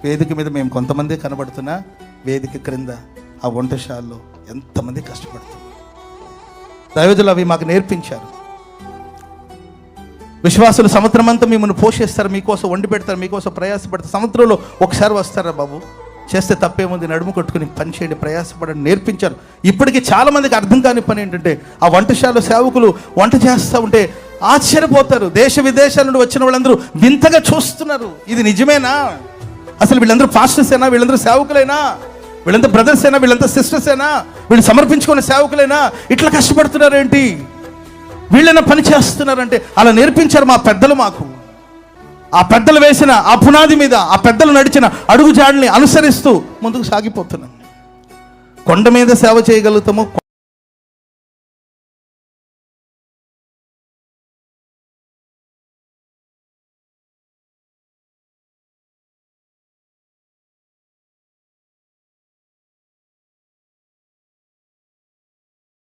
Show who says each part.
Speaker 1: వేదిక మీద మేము కొంతమంది కనబడుతున్నా, వేదిక క్రింద ఆ వంటశాలలో ఎంతమంది కష్టపడుతున్నారు. దైవజనులు అవి మాకు నేర్పించారు. విశ్వాసులు సంవత్సరం అంతా మిమ్మల్ని పోషిస్తారు, మీకోసం వండి పెడతారు, మీకోసం ప్రయాసపడతారు. సంవత్సరంలో ఒకసారి వస్తారా బాబు, చేస్తే తప్పేముంది, నడుము కొట్టుకుని పని చేయండి, ప్రయాసపడండి నేర్పించారు. ఇప్పటికీ చాలామందికి అర్థం కాని పని ఏంటంటే, ఆ వంటశాల సేవకులు వంట చేస్తూ ఉంటే ఆశ్చర్యపోతారు. దేశ విదేశాల నుండి వచ్చిన వాళ్ళందరూ వింతగా చూస్తున్నారు. ఇది నిజమేనా? అసలు వీళ్ళందరూ పాస్టర్సేనా? వీళ్ళందరూ సేవకులైనా? వీళ్ళంతా బ్రదర్సేనా? వీళ్ళంతా సిస్టర్సేనా? వీళ్ళు సమర్పించుకునే సేవకులైనా? ఇట్లా కష్టపడుతున్నారు ఏంటి? వీళ్ళైనా పని చేస్తున్నారంటే అలా నేర్పించారు మా పెద్దలు మాకు. ఆ పెద్దలు వేసిన ఆ పునాది మీద, ఆ పెద్దలు నడిచిన అడుగు జాడల్ని అనుసరిస్తూ ముందుకు సాగిపోతున్నాం. కొండ మీద సేవ చేయగలుగుతాము,